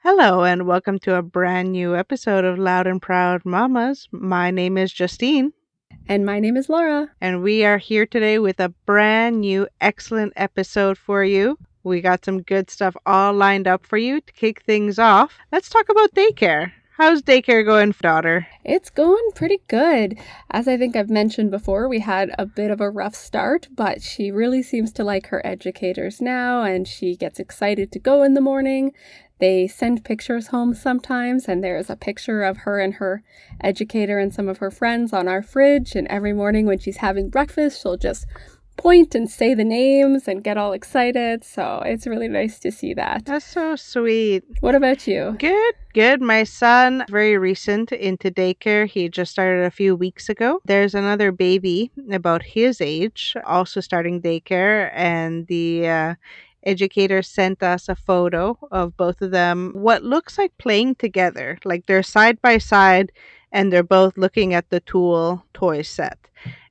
Hello, and welcome to a brand new episode of Loud and Proud Mamas. My name is Justine, And my name is Laura. and we are here today with a brand new, excellent episode for you. We got some good stuff all lined up for you to kick things off. Let's talk about daycare. How's daycare going, daughter? It's going pretty good. As I think I've mentioned before, we had a bit of a rough start, but she really seems to like her educators now, and she gets excited to go in the morning. They send pictures home sometimes, and there's a picture of her and her educator and some of her friends on our fridge, and every morning when she's having breakfast, she'll just point and say the names and get all excited. So it's really nice to see that. That's so sweet. What about you? Good. My son, very recent into daycare. He just started a few weeks ago. There's another baby about his age also starting daycare, and the educator sent us a photo of both of them, what looks like playing together. Like they're side by side and they're both looking at the toy set.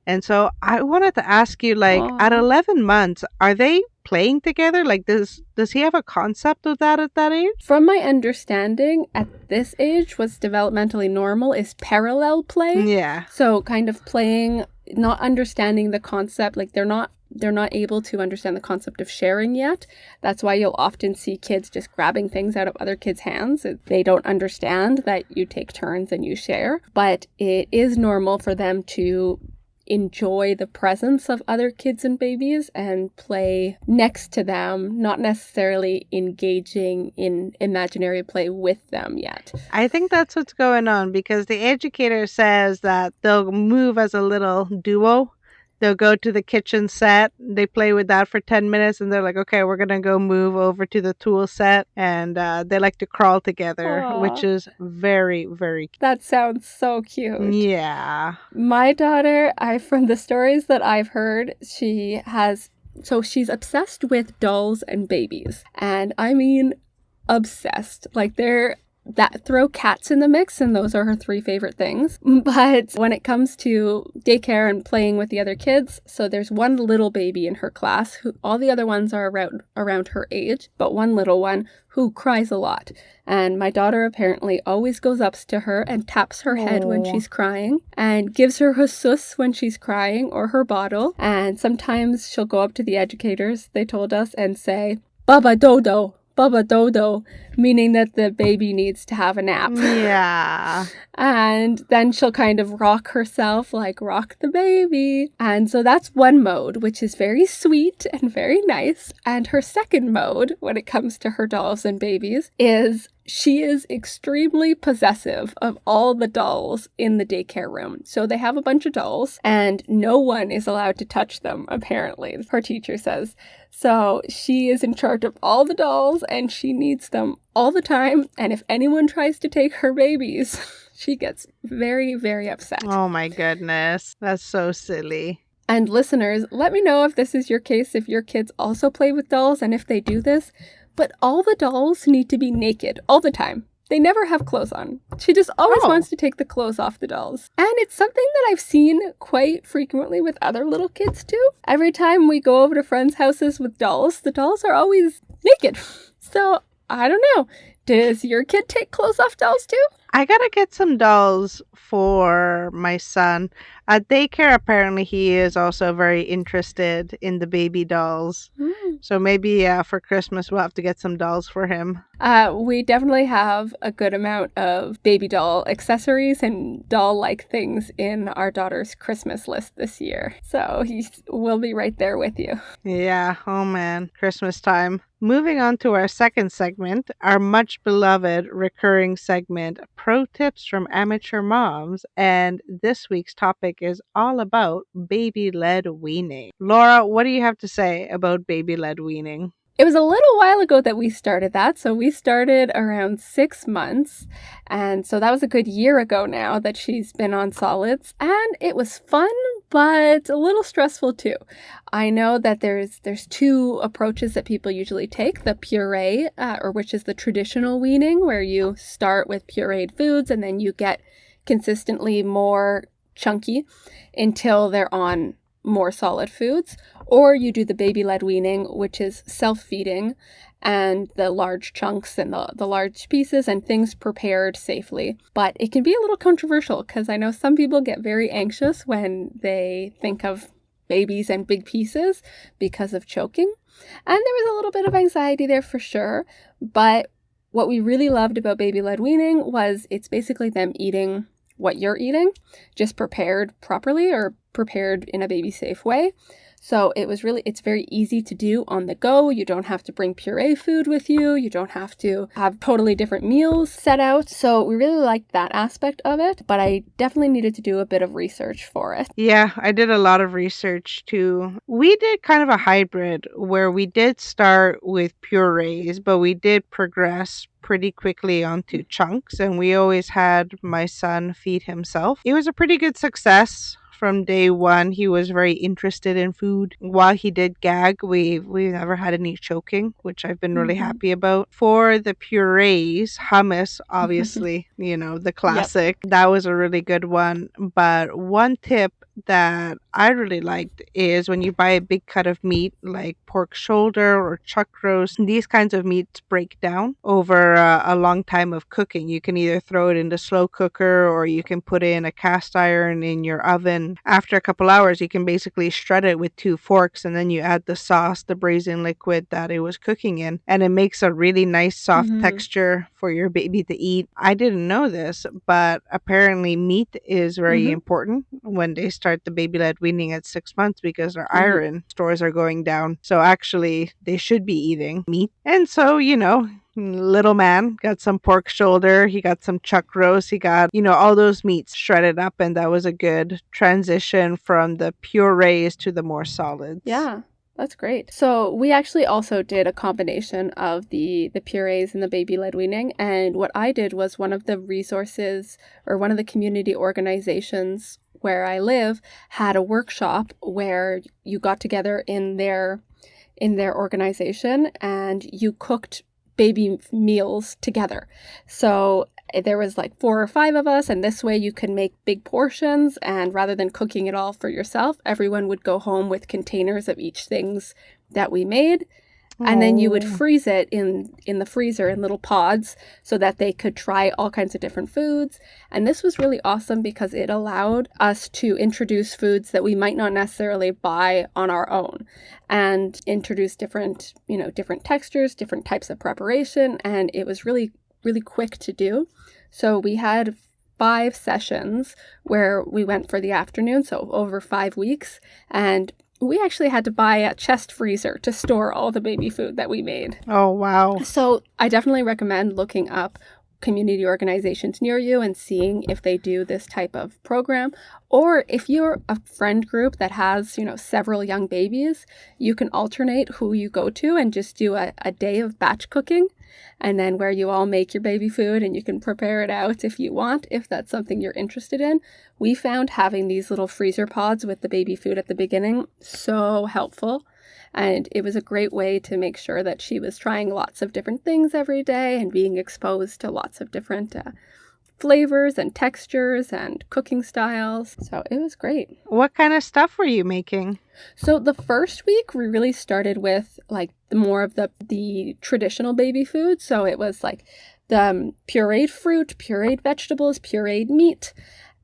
And so I wanted to ask you, like, at Aw. 11 months, are they playing together? Like, does he have a concept of that at that age? From my understanding, at this age, what's developmentally normal is parallel play. Yeah. So kind of playing, not understanding the concept, like they're not able to understand the concept of sharing yet. That's why you'll often see kids just grabbing things out of other kids' hands. They don't understand that you take turns and you share. But it is normal for them to enjoy the presence of other kids and babies and play next to them, not necessarily engaging in imaginary play with them yet. I think that's what's going on, because the educator says that they'll move as a little duo. They'll go to the kitchen set, they play with that for 10 minutes, and they're like, okay, we're going to go move over to the tool set. And they like to crawl together, Aw. which is very, very cute. That sounds so cute. Yeah. My daughter, from the stories that I've heard, she's obsessed with dolls and babies. And I mean, obsessed. Like throw cats in the mix, and those are her 3 favorite things. But when it comes to daycare and playing with the other kids, so there's one little baby in her class who all the other ones are around her age, but one little one who cries a lot. And my daughter apparently always goes up to her and taps her head when she's crying and gives her sus when she's crying, or her bottle. And sometimes she'll go up to the educators, they told us, and say, Baba Dodo. Baba Dodo, meaning that the baby needs to have a nap. Yeah. And then she'll kind of rock herself, like rock the baby. And so that's one mode, which is very sweet and very nice. And her second mode, when it comes to her dolls and babies, is she is extremely possessive of all the dolls in the daycare room. So they have a bunch of dolls, and no one is allowed to touch them, apparently, her teacher says. So she is in charge of all the dolls, and she needs them all the time. And if anyone tries to take her babies, she gets very, very upset. Oh my goodness. That's so silly. And listeners, let me know if this is your case, if your kids also play with dolls, and if they do this. But all the dolls need to be naked all the time. They never have clothes on. She just always wants to take the clothes off the dolls. And it's something that I've seen quite frequently with other little kids too. Every time we go over to friends' houses with dolls, the dolls are always naked. So, I don't know. Does your kid take clothes off dolls too? I gotta get some dolls for my son. At daycare, apparently he is also very interested in the baby dolls. So maybe for Christmas we'll have to get some dolls for him. We definitely have a good amount of baby doll accessories and doll-like things in our daughter's Christmas list this year. So we'll be right there with you. Yeah, oh man, Christmas time. Moving on to our second segment, our much beloved recurring segment, Pro Tips from Amateur Moms. And this week's topic is all about baby led weaning. Laura, what do you have to say about baby led weaning? It was a little while ago that we started that. So we started around 6 months. And so that was a good year ago now that she's been on solids. And it was fun, but a little stressful too. I know that there's 2 approaches that people usually take. The puree, or which is the traditional weaning, where you start with pureed foods and then you get consistently more chunky until they're on more solid foods. Or you do the baby led weaning, which is self-feeding, and the large chunks and the large pieces and things prepared safely. But it can be a little controversial because I know some people get very anxious when they think of babies and big pieces because of choking. And there was a little bit of anxiety there for sure. But what we really loved about Baby Led Weaning was it's basically them eating what you're eating, just prepared properly or prepared in a baby safe way. So it's very easy to do on the go. You don't have to bring puree food with you. You don't have to have totally different meals set out. So we really liked that aspect of it, but I definitely needed to do a bit of research for it. Yeah, I did a lot of research too. We did kind of a hybrid where we did start with purees, but we did progress pretty quickly onto chunks, and we always had my son feed himself. It was a pretty good success. From day one, he was very interested in food. While he did gag, we never had any choking, which I've been really Mm-hmm. happy about. For the purees, hummus, obviously, the Yep. classic. That was a really good one. But one tip that I really liked is when you buy a big cut of meat like pork shoulder or chuck roast, these kinds of meats break down over a long time of cooking. You can either throw it in the slow cooker or you can put it in a cast iron in your oven. After a couple hours, you can basically shred it with two forks and then you add the sauce, the braising liquid that it was cooking in, and it makes a really nice soft Mm-hmm. texture for your baby to eat. I didn't know this, but apparently meat is very Mm-hmm. important when they start the baby led weaning at 6 months because their Mm-hmm. iron stores are going down. So actually, they should be eating meat. And so, little man got some pork shoulder, he got some chuck roast, he got, all those meats shredded up, and that was a good transition from the purees to the more solids. Yeah. That's great. So we actually also did a combination of the purees and the baby led weaning. And what I did was one of the resources or one of the community organizations where I live had a workshop where you got together in their organization and you cooked baby meals together. So there was like 4 or 5 of us, and this way you can make big portions, and rather than cooking it all for yourself, everyone would go home with containers of each things that we made. And then you would Oh. freeze it in the freezer in little pods so that they could try all kinds of different foods. And this was really awesome because it allowed us to introduce foods that we might not necessarily buy on our own and introduce different textures, different types of preparation. And it was really, really quick to do. So we had 5 sessions where we went for the afternoon, so over 5 weeks. And we actually had to buy a chest freezer to store all the baby food that we made. Oh, wow. So I definitely recommend looking up community organizations near you and seeing if they do this type of program. Or if you're a friend group that has, several young babies, you can alternate who you go to and just do a day of batch cooking. And then where you all make your baby food and you can prepare it out if you want, if that's something you're interested in. We found having these little freezer pods with the baby food at the beginning so helpful. And it was a great way to make sure that she was trying lots of different things every day and being exposed to lots of different flavors and textures and cooking styles. So it was great. What kind of stuff were you making? So the first week we really started with like more of the traditional baby food. So it was like the pureed fruit, pureed vegetables, pureed meat.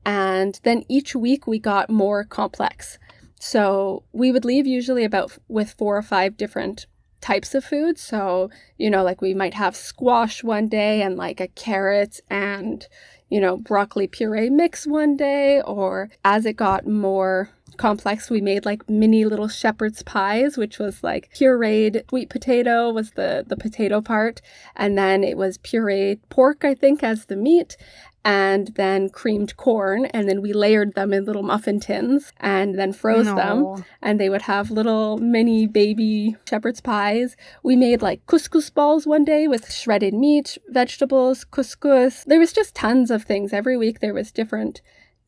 And then each week we got more complex. So we would leave usually with 4 or 5 different types of food. So, like we might have squash one day and like a carrot and, broccoli puree mix one day. Or as it got more complex, we made like mini little shepherd's pies, which was like pureed sweet potato was the potato part. And then it was pureed pork, I think, as the meat. And then creamed corn, and then we layered them in little muffin tins and then froze them, No. and they would have little mini baby shepherd's pies. We made like couscous balls one day with shredded meat, vegetables, couscous. There was just tons of things. Every week there was different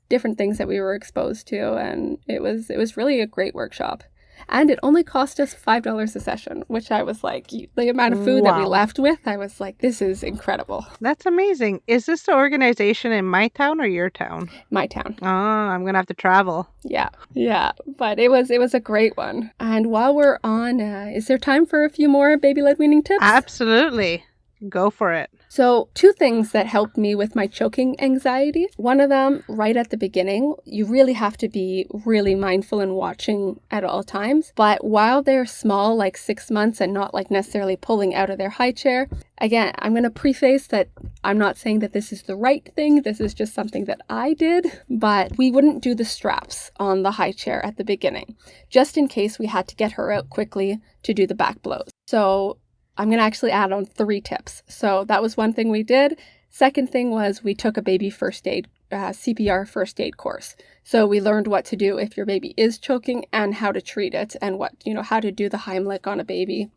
things that we were exposed to, and it was really a great workshop. And it only cost us $5 a session, which I was like, the amount of food that we Wow. left with, I was like, this is incredible. That's amazing. Is this the organization in my town or your town? My town. Oh, I'm going to have to travel. Yeah. Yeah. But it was a great one. And while we're on, is there time for a few more baby led weaning tips? Absolutely. Go for it. So 2 things that helped me with my choking anxiety. One of them, right at the beginning, you really have to be really mindful and watching at all times. But while they're small, like 6 months and not like necessarily pulling out of their high chair, again, I'm going to preface that I'm not saying that this is the right thing. This is just something that I did. But we wouldn't do the straps on the high chair at the beginning, just in case we had to get her out quickly to do the back blows. So I'm going to actually add on 3 tips. So that was one thing we did. Second thing was we took a baby first aid, CPR first aid course. So we learned what to do if your baby is choking and how to treat it and how to do the Heimlich on a baby,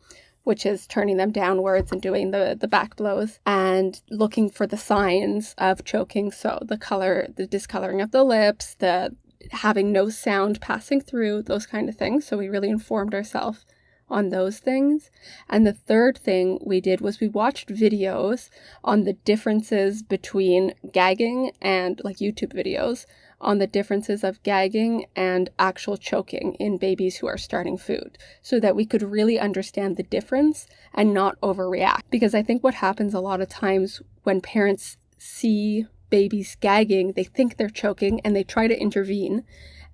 which is turning them downwards and doing the back blows and looking for the signs of choking. So the discoloring of the lips, the having no sound passing through, those kind of things. So we really informed ourselves on those things. And the third thing we did was we watched videos on the differences between gagging and like YouTube videos on the differences of gagging and actual choking in babies who are starting food so that we could really understand the difference and not overreact. Because I think what happens a lot of times when parents see babies gagging, they think they're choking and they try to intervene,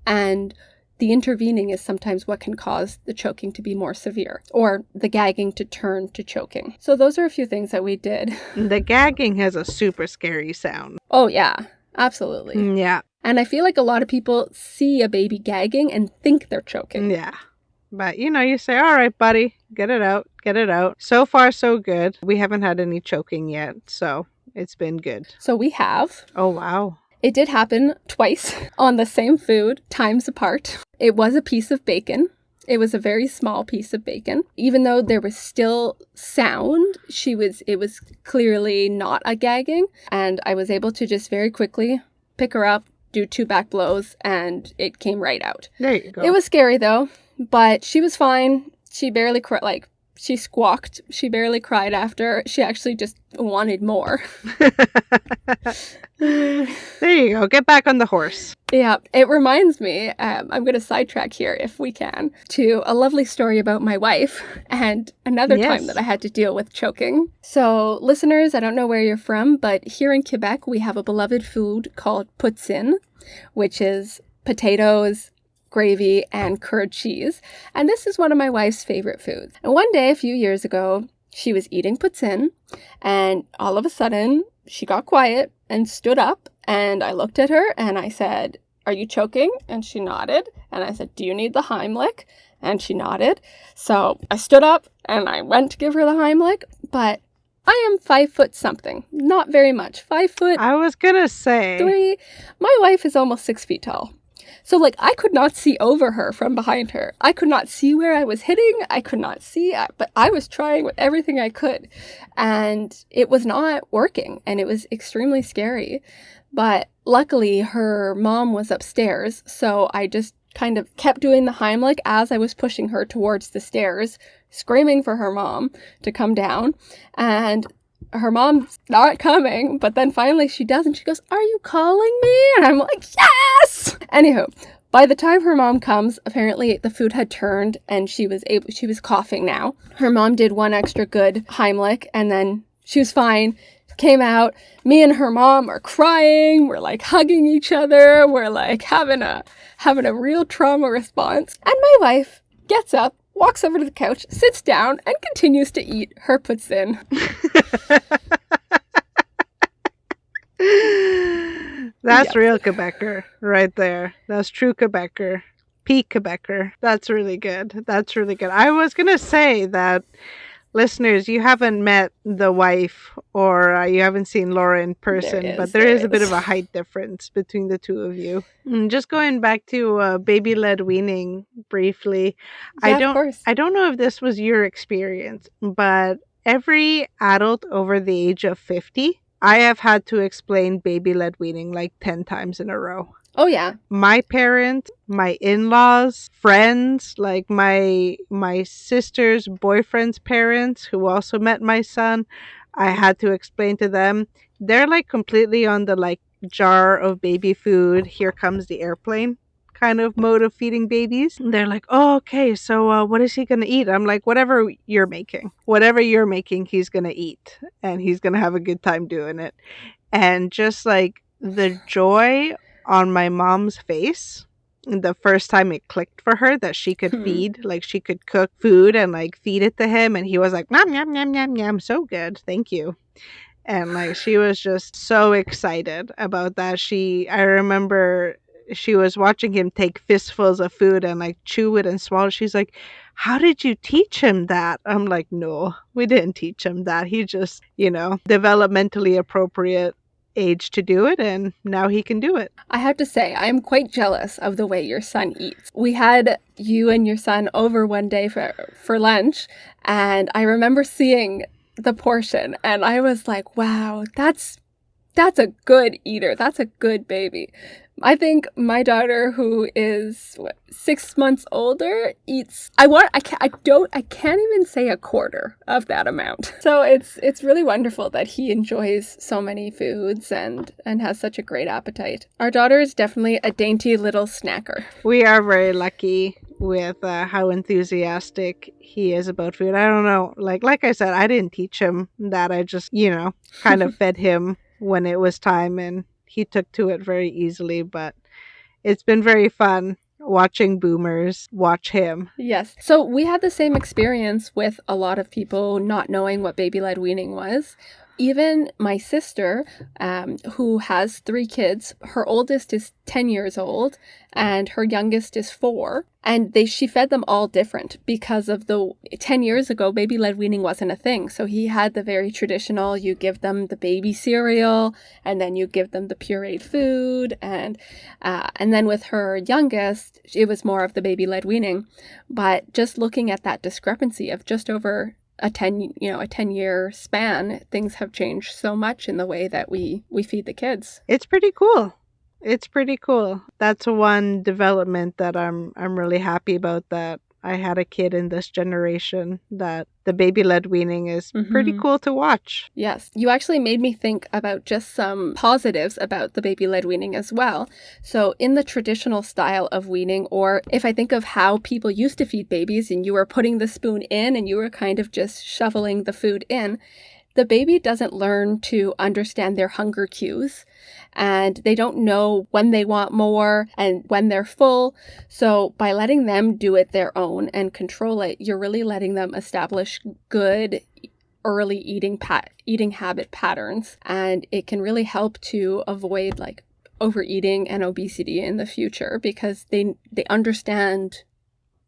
and the intervening is sometimes what can cause the choking to be more severe or the gagging to turn to choking. So those are a few things that we did. The gagging has a super scary sound. Oh yeah, absolutely. Yeah. And I feel like a lot of people see a baby gagging and think they're choking. Yeah. But, you say, all right, buddy, get it out, get it out. So far, so good. We haven't had any choking yet, so it's been good. So we have. Oh, wow. It did happen twice on the same food, times apart. It was a piece of bacon. It was a very small piece of bacon. Even though there was still sound, it was clearly not a gagging. And I was able to just very quickly pick her up, do 2 back blows, and it came right out. There you go. It was scary though, but she was fine. She barely cried, she squawked. She barely cried after. She actually just wanted more. There you go. Get back on the horse. Yeah, it reminds me, I'm going to sidetrack here if we can, to a lovely story about my wife and another time that I had to deal with choking. So listeners, I don't know where you're from, but here in Quebec, we have a beloved food called poutine, which is potatoes, gravy, and curd cheese. And this is one of my wife's favorite foods. And one day, a few years ago, she was eating poutine, and all of a sudden, she got quiet and stood up, and I looked at her and I said, "Are you choking?" And she nodded. And I said, "Do you need the Heimlich?" And she nodded. So I stood up and I went to give her the Heimlich, but I am 5 foot something. Not very much. 5 foot. I was going to say. 3. My wife is almost 6 feet tall. So, I could not see over her from behind her. I could not see where I was hitting. I could not see, but I was trying with everything I could. And it was not working, and it was extremely scary. But luckily, her mom was upstairs, so I just kind of kept doing the Heimlich as I was pushing her towards the stairs, screaming for her mom to come down. And her mom's not coming, but then finally she does, and she goes, "Are you calling me?" And I'm like, "Yes!" Anywho, by the time her mom comes, apparently the food had turned and she was coughing now. Her mom did one extra good Heimlich, and then she was fine. Came out. Me and her mom are crying. We're hugging each other. We're having a real trauma response. And my wife gets up, walks over to the couch, sits down, and continues to eat her poutine. That's real Quebecer right there. That's true Quebecer. Peak Quebecer. That's really good. That's really good. I was going to say that, listeners, you haven't met the wife or you haven't seen Laura in person, but there is a bit of a height difference between the two of you. And just going back to baby led weaning briefly, Of course. I don't know if this was your experience, but every adult over the age of 50, I have had to explain baby led weaning 10 times in a row. Oh, yeah. My parents, my in-laws, friends, like my sister's boyfriend's parents who also met my son, I had to explain to them. They're like completely on the like jar of baby food, here comes the airplane kind of mode of feeding babies. They're like, "Oh, okay, so what is he going to eat?" I'm like, "Whatever you're making. Whatever you're making, he's going to eat and he's going to have a good time doing it." And just like the joy on my mom's face the first time it clicked for her that she could Hmm. feed, like she could cook food and like feed it to him, and he was like, "Nom, nom, nom, nom, nom, so good, thank you." And like she was just so excited about that. I remember she was watching him take fistfuls of food and like chew it and swallow. She's like, "How did you teach him that?" I'm like, "No, we didn't teach him that. He just, developmentally appropriate age to do it, and now he can do it." I have to say, I am quite jealous of the way your son eats. We had you and your son over one day for lunch, and I remember seeing the portion, and I was like, wow, that's a good eater. That's a good baby. I think my daughter, who is 6 months older, eats. I can't even say a quarter of that amount. So it's really wonderful that he enjoys so many foods and has such a great appetite. Our daughter is definitely a dainty little snacker. We are very lucky with how enthusiastic he is about food. I don't know, like I said, I didn't teach him that. I just, kind of fed him when it was time, and he took to it very easily. But it's been very fun watching boomers watch him. Yes. So we had the same experience with a lot of people not knowing what baby led weaning was. Even my sister, who has 3 kids, her oldest is 10 years old and her youngest is 4. And she fed them all different because of 10 years ago, baby led weaning wasn't a thing. So he had the very traditional, you give them the baby cereal and then you give them the pureed food. And then with her youngest, it was more of the baby led weaning. But just looking at that discrepancy of just over a 10-year span, things have changed so much in the way that we feed the kids. It's pretty cool. It's pretty cool. That's one development that I'm really happy about, that I had a kid in this generation, that the baby led weaning is pretty cool to watch. Yes. You actually made me think about just some positives about the baby led weaning as well. So in the traditional style of weaning, or if I think of how people used to feed babies and you were putting the spoon in and you were kind of just shoveling the food in, the baby doesn't learn to understand their hunger cues, and they don't know when they want more and when they're full. So by letting them do it their own and control it, you're really letting them establish good early eating habit patterns, and it can really help to avoid like overeating and obesity in the future, because they understand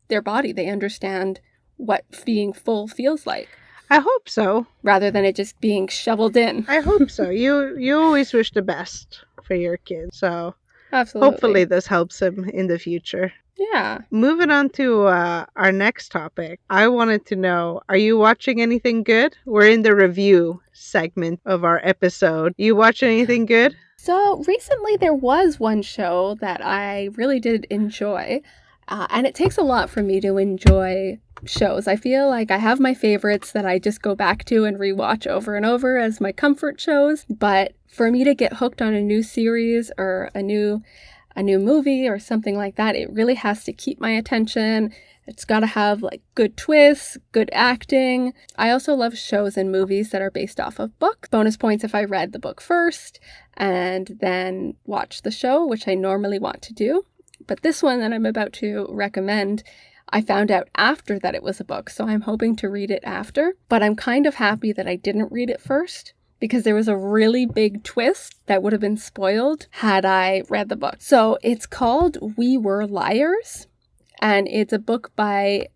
their body. They understand what being full feels like. I hope so. Rather than it just being shoveled in. I hope so. You always wish the best for your kids, so Absolutely. hopefully this helps him in the future. Yeah. Moving on to our next topic, I wanted to know, are you watching anything good? We're in the review segment of our episode. You watching anything good? So recently there was one show that I really did enjoy. And it takes a lot for me to enjoy shows. I feel like I have my favorites that I just go back to and rewatch over and over as my comfort shows. But for me to get hooked on a new series or a new movie or something like that, it really has to keep my attention. It's got to have like good twists, good acting. I also love shows and movies that are based off of books. Bonus points if I read the book first and then watch the show, which I normally want to do. But this one that I'm about to recommend, I found out after that it was a book, so I'm hoping to read it after. But I'm kind of happy that I didn't read it first, because there was a really big twist that would have been spoiled had I read the book. So it's called We Were Liars, and it's a book by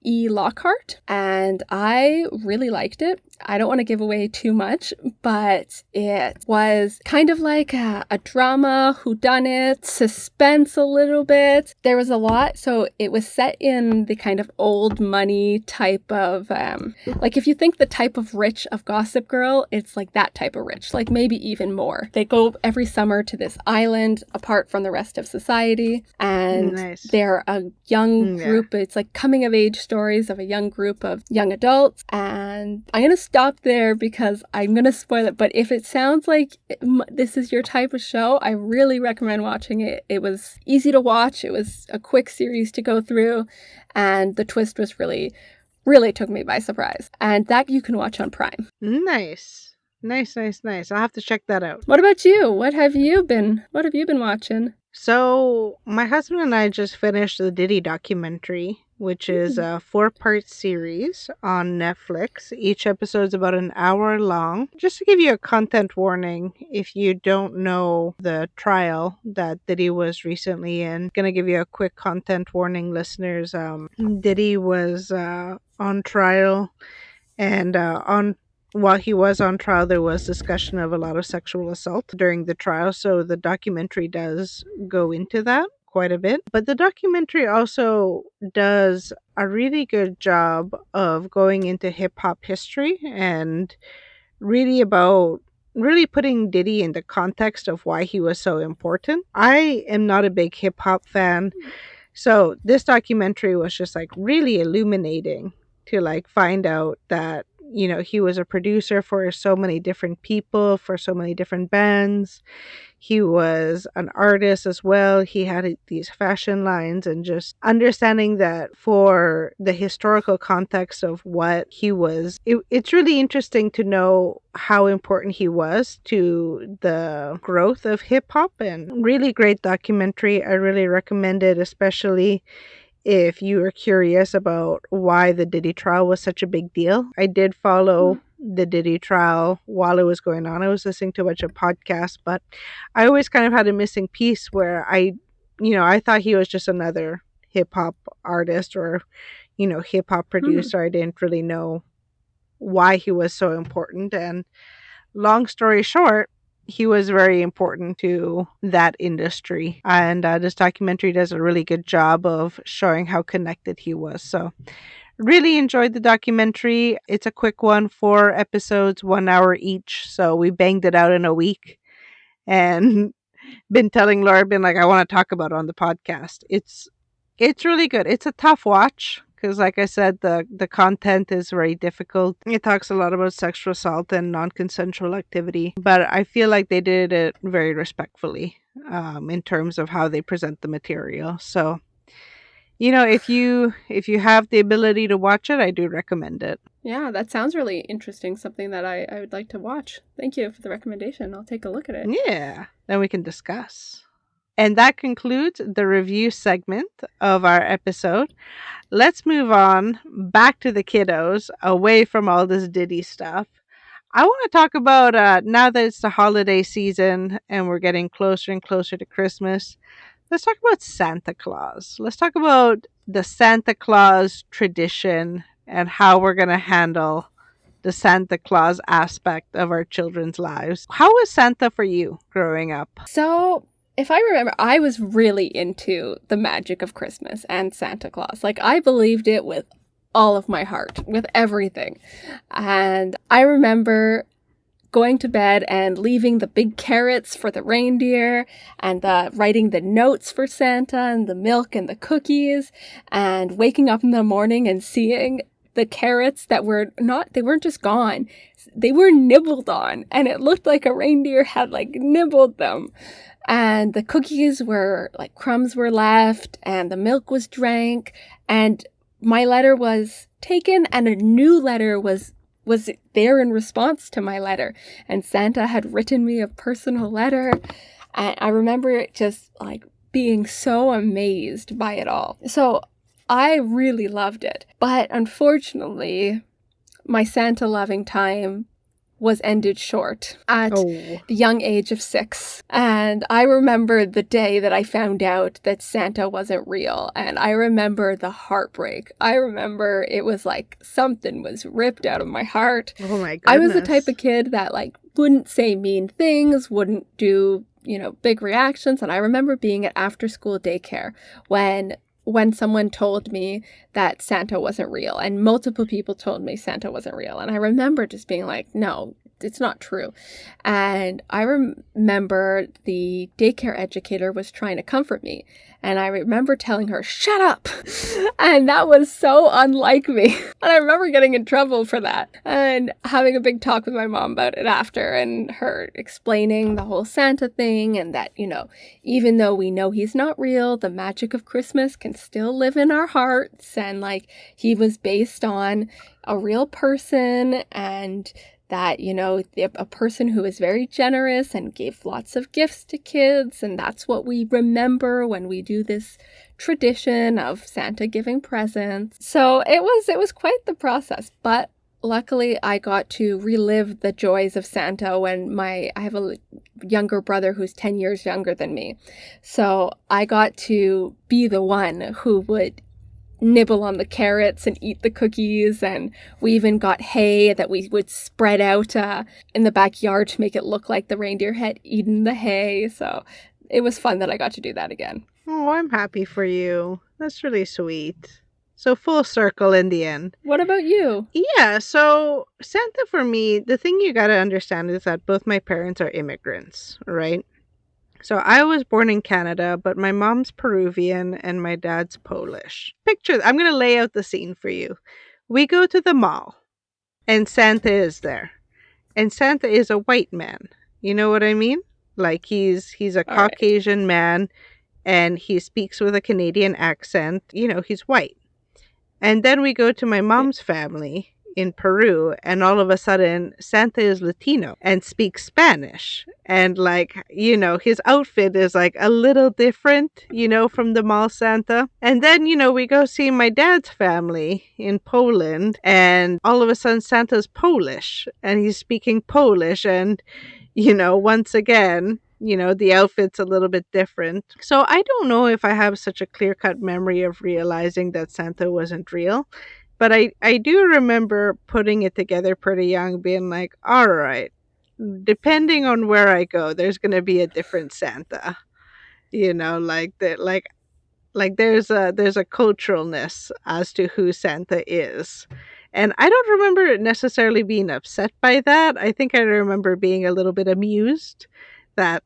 E. Lockhart, and I really liked it. I don't want to give away too much, but it was kind of like a drama, whodunit, suspense a little bit. There was a lot. So it was set in the kind of old money type of, like if you think the type of rich of Gossip Girl, it's like that type of rich, like maybe even more. They go every summer to this island apart from the rest of society, and Nice. they're a young group. It's like coming of age stories of a young group of young adults. And I'm going to stop there because I'm going to spoil it. But if it sounds like this is your type of show, I really recommend watching it. It was easy to watch. It was a quick series to go through. And the twist was really took me by surprise. And that you can watch on Prime. Nice. Nice. I'll have to check that out. What about you? What have you been watching? So my husband and I just finished the Diddy documentary, which is a 4-part series on Netflix. Each episode is about an hour long. Just to give you a content warning, if you don't know the trial that Diddy was recently in, going to give you a quick content warning, listeners. Diddy was on trial, and while he was on trial, there was discussion of a lot of sexual assault during the trial. So the documentary does go into that quite a bit. But the documentary also does a really good job of going into hip hop history and really putting Diddy in the context of why he was so important. I am not a big hip hop fan. So this documentary was just like really illuminating to like find out that, you know, he was a producer for so many different people, for so many different bands. He was an artist as well. He had these fashion lines, and just understanding that for the historical context of what he was, it's really interesting to know how important he was to the growth of hip hop. And really great documentary. I really recommend it, especially if you are curious about why the Diddy trial was such a big deal. I did follow the Diddy trial while it was going on. I was listening to a bunch of podcasts, but I always kind of had a missing piece where I thought he was just another hip hop artist or, hip hop producer. I didn't really know why he was so important. And long story short, he was very important to that industry. And this documentary does a really good job of showing how connected he was. So really enjoyed the documentary. It's a quick one, 4 episodes, 1 hour each. So we banged it out in a week. And been telling Laura, I want to talk about it on the podcast. It's really good. It's a tough watch because, like I said, the content is very difficult. It talks a lot about sexual assault and non-consensual activity, but I feel like they did it very respectfully in terms of how they present the material. So, if you have the ability to watch it, I do recommend it. Yeah, that sounds really interesting. Something that I would like to watch. Thank you for the recommendation. I'll take a look at it. Yeah, then we can discuss. And that concludes the review segment of our episode. Let's move on back to the kiddos, away from all this Diddy stuff. I want to talk about, now that it's the holiday season and we're getting closer and closer to Christmas, let's talk about Santa Claus. Let's talk about the Santa Claus tradition and how we're going to handle the Santa Claus aspect of our children's lives. How was Santa for you growing up? So, if I remember, I was really into the magic of Christmas and Santa Claus. Like, I believed it with all of my heart, with everything. And I remember going to bed and leaving the big carrots for the reindeer and writing the notes for Santa and the milk and the cookies, and waking up in the morning and seeing the carrots that they weren't just gone. They were nibbled on, and it looked like a reindeer had nibbled them. And the cookies were crumbs were left, and the milk was drank, and my letter was taken, and a new letter was there in response to my letter. And Santa had written me a personal letter. And I remember just being so amazed by it all. So I really loved it. But unfortunately, my Santa loving time was ended short at Oh. the young age of 6. And I remember the day that I found out that Santa wasn't real. And I remember the heartbreak. I remember it was like something was ripped out of my heart. Oh my I was the type goodness. of kid that like wouldn't say mean things, wouldn't do, big reactions. And I remember being at after school daycare when someone told me that Santa wasn't real, and multiple people told me Santa wasn't real. And I remember just being like, no, it's not true. And I remember the daycare educator was trying to comfort me. And I remember telling her, shut up. And that was so unlike me. And I remember getting in trouble for that and having a big talk with my mom about it after, and her explaining the whole Santa thing, and that, even though we know he's not real, the magic of Christmas can still live in our hearts. And like, he was based on a real person, and that, a person who is very generous and gave lots of gifts to kids. And that's what we remember when we do this tradition of Santa giving presents. So it was quite the process. But luckily, I got to relive the joys of Santa when I have a younger brother who's 10 years younger than me. So I got to be the one who would nibble on the carrots and eat the cookies, and we even got hay that we would spread out in the backyard to make it look like the reindeer had eaten the hay. So it was fun that I got to do that again. Oh, I'm happy for you. That's really sweet. So full circle in the end. What about you? Yeah, so Santa for me, the thing you gotta understand is that both my parents are immigrants, right? So I was born in Canada, but my mom's Peruvian and my dad's Polish. I'm going to lay out the scene for you. We go to the mall and Santa is there. And Santa is a white man. You know what I mean? Like he's a All right. Caucasian man and he speaks with a Canadian accent. He's white. And then we go to my mom's family in Peru, and all of a sudden Santa is Latino and speaks Spanish, and his outfit is like a little different, from the mall Santa. And then we go see my dad's family in Poland, and all of a sudden Santa's Polish and he's speaking Polish, and once again, the outfit's a little bit different. So I don't know if I have such a clear-cut memory of realizing that Santa wasn't real. But I do remember putting it together pretty young, being like, all right, depending on where I go, there's going to be a different Santa. There's a culturalness as to who Santa is. And I don't remember necessarily being upset by that. I think I remember being a little bit amused that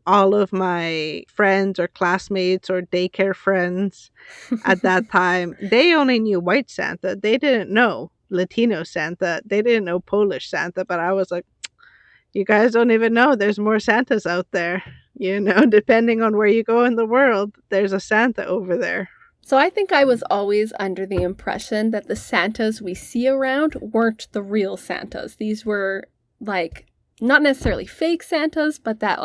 all of my friends or classmates or daycare friends at that time, they only knew white Santa. They didn't know Latino Santa. They didn't know Polish Santa. But I was like, you guys don't even know there's more Santas out there. Depending on where you go in the world, there's a Santa over there. So I think I was always under the impression that the Santas we see around weren't the real Santas. These were not necessarily fake Santas, but that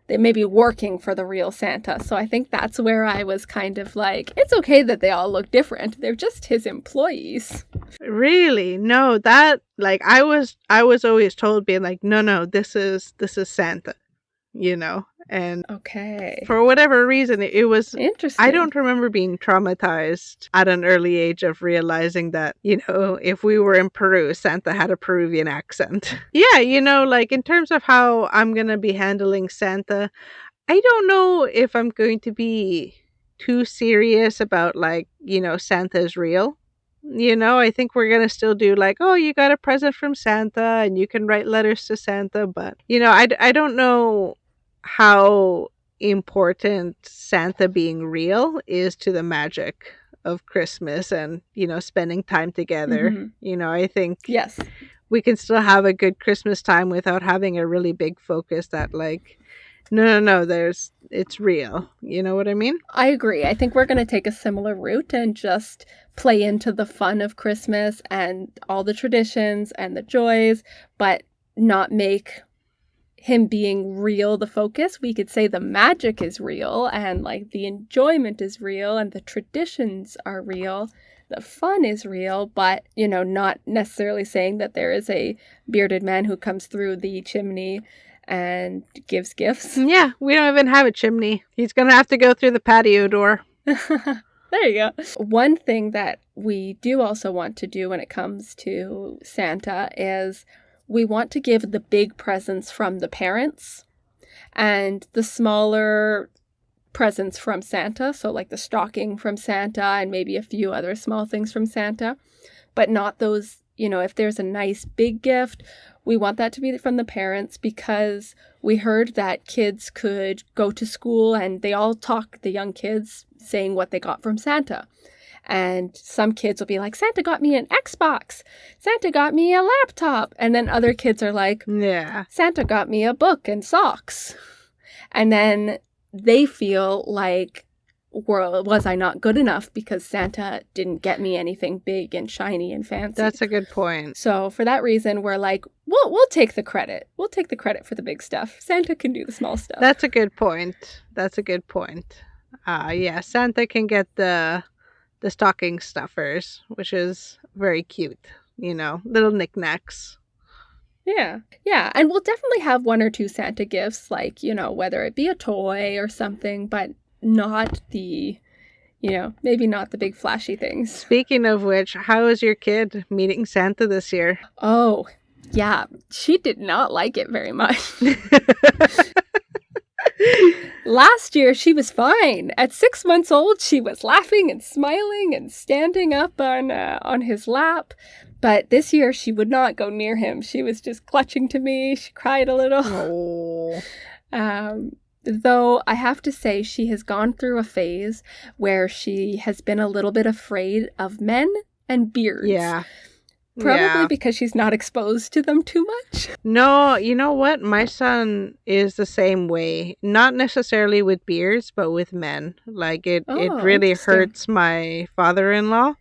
they may be working for the real Santa. So I think that's where I was kind of it's okay that they all look different. They're just his employees. Really? No, that I was always told, being like, no, this is Santa, and okay, for whatever reason it was interesting. I don't remember being traumatized at an early age of realizing that, if we were in Peru, Santa had a Peruvian accent. Yeah, in terms of how I'm going to be handling Santa, I don't know if I'm going to be too serious about Santa's real. I think we're going to still do oh, you got a present from Santa and you can write letters to Santa. But, I don't know how important Santa being real is to the magic of Christmas and, spending time together. Mm-hmm. I think yes, we can still have a good Christmas time without having a really big focus that no, it's real. You know what I mean? I agree. I think we're going to take a similar route and just play into the fun of Christmas and all the traditions and the joys, but not make him being real the focus. We could say the magic is real and the enjoyment is real and the traditions are real, the fun is real, but, not necessarily saying that there is a bearded man who comes through the chimney and gives gifts. Yeah, we don't even have a chimney. He's going to have to go through the patio door. There you go. One thing that we do also want to do when it comes to Santa is we want to give the big presents from the parents and the smaller presents from Santa. So like the stocking from Santa and maybe a few other small things from Santa, but not those, if there's a nice big gift, we want that to be from the parents, because we heard that kids could go to school and they all talk, the young kids, saying what they got from Santa. And some kids will be like, Santa got me an Xbox. Santa got me a laptop. And then other kids are like, yeah, Santa got me a book and socks. And then they feel like, well, was I not good enough because Santa didn't get me anything big and shiny and fancy? That's a good point. So for that reason, we're like, we'll take the credit. We'll take the credit for the big stuff. Santa can do the small stuff. That's a good point. Yeah, Santa can get the stocking stuffers, which is very cute. Little knickknacks. Yeah. Yeah. And we'll definitely have one or two Santa gifts, like, whether it be a toy or something, but not the, maybe not the big flashy things. Speaking of which, how is your kid meeting Santa this year? Oh, yeah. She did not like it very much. Last year, she was fine. At 6 months old, she was laughing and smiling and standing up on his lap. But this year, she would not go near him. She was just clutching to me. She cried a little. Oh. Though I have to say, she has gone through a phase where she has been a little bit afraid of men and beards. Yeah. Probably because she's not exposed to them too much. No, you know what? My son is the same way. Not necessarily with beards, but with men. Like, it really hurts my father-in-law.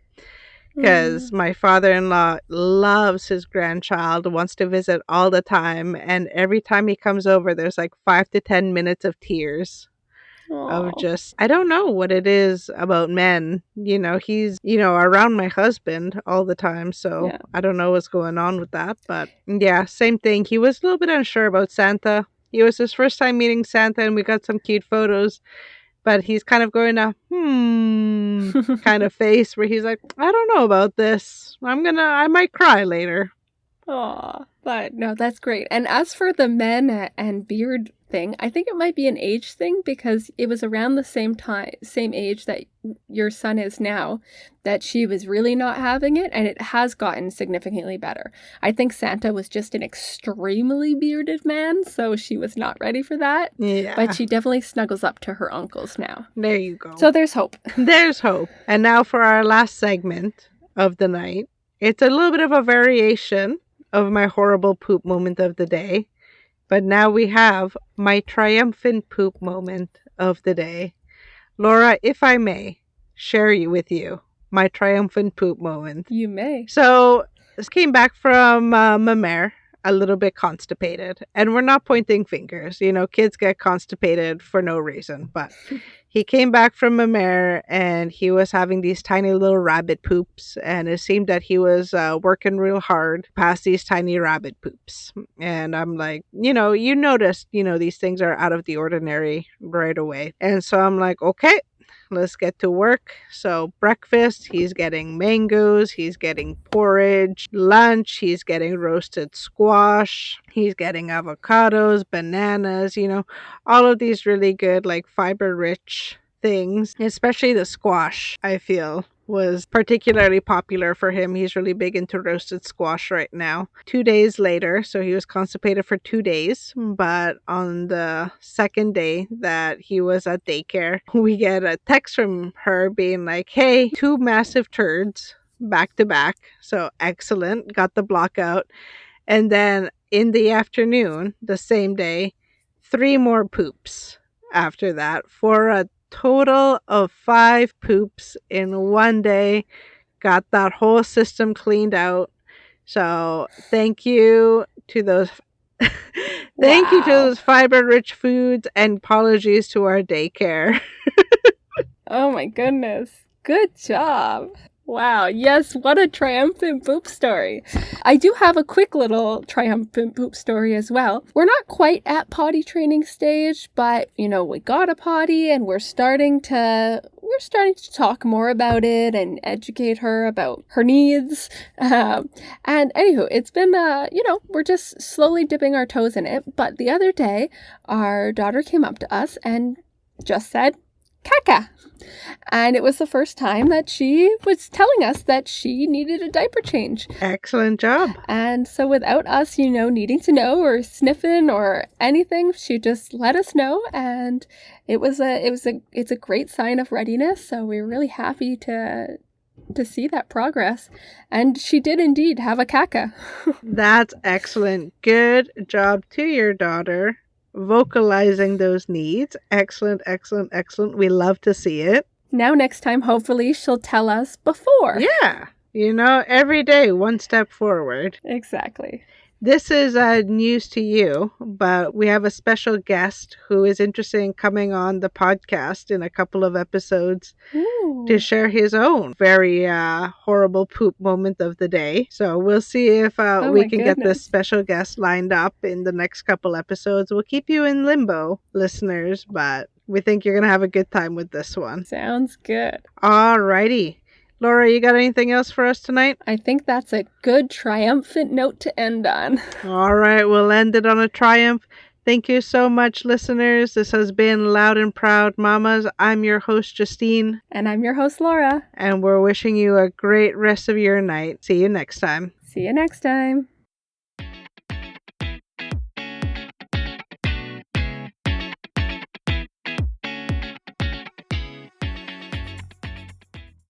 Because my father-in-law loves his grandchild, wants to visit all the time. And every time he comes over, there's like 5 to 10 minutes of tears. Of just, I don't know what it is about men. He's, around my husband all the time. So yeah. I don't know what's going on with that. But yeah, same thing. He was a little bit unsure about Santa. It was his first time meeting Santa, and we got some cute photos. But he's kind of going a kind of face where he's like, I don't know about this. I might cry later. Aw, but no, that's great. And as for the men and beard thing, I think it might be an age thing, because it was around the same age that your son is now, that she was really not having it, and it has gotten significantly better. I think Santa was just an extremely bearded man, so she was not ready for that. Yeah. But she definitely snuggles up to her uncles now. There you go. So there's hope. There's hope. And now for our last segment of the night. It's a little bit of a variation of my horrible poop moment of the day. But now we have my triumphant poop moment of the day. Laura, if I may share with you my triumphant poop moment. You may. So, this came back from my mare, a little bit constipated. And we're not pointing fingers. Kids get constipated for no reason. But he came back from my mare, and he was having these tiny little rabbit poops. And it seemed that he was working real hard past these tiny rabbit poops. And I'm like, you noticed, these things are out of the ordinary right away. And so I'm like, okay, let's get to work. So breakfast, he's getting mangoes, he's getting porridge. Lunch, he's getting roasted squash, he's getting avocados, bananas, all of these really good, like, fiber rich things. Especially the squash, I feel, was particularly popular for him. He's really big into roasted squash right now. 2 days later, so he was constipated for 2 days, but on the second day that he was at daycare, we get a text from her being like, hey, 2 massive turds back to back. So excellent, got the block out. And then in the afternoon, the same day, 3 more poops after that, for a total of 5 poops in one day. Got that whole system cleaned out. So thank you to those thank you to those fiber rich foods, and apologies to our daycare. Oh my goodness. Good job. Wow, yes, what a triumphant poop story. I do have a quick little triumphant poop story as well. We're not quite at potty training stage, but we got a potty and we're starting to talk more about it and educate her about her needs. And anywho, it's been we're just slowly dipping our toes in it. But the other day, our daughter came up to us and just said, "Caca." And it was the first time that she was telling us that she needed a diaper change. Excellent job. And so without us, needing to know or sniffing or anything, she just let us know, and it's a great sign of readiness. So we're really happy to see that progress. And she did indeed have a caca. That's excellent. Good job to your daughter. Vocalizing those needs. Excellent, excellent, excellent. We love to see it. Now next time, hopefully, she'll tell us before. Yeah. Every day, one step forward. Exactly. This is news to you, but we have a special guest who is interested in coming on the podcast in a couple of episodes. Ooh. To share his own very horrible poop moment of the day. So we'll see if we can get this special guest lined up in the next couple episodes. We'll keep you in limbo, listeners, but we think you're going to have a good time with this one. Sounds good. Alrighty. Laura, you got anything else for us tonight? I think that's a good triumphant note to end on. All right, we'll end it on a triumph. Thank you so much, listeners. This has been Loud and Proud Mamas. I'm your host, Justine. And I'm your host, Laura. And we're wishing you a great rest of your night. See you next time. See you next time.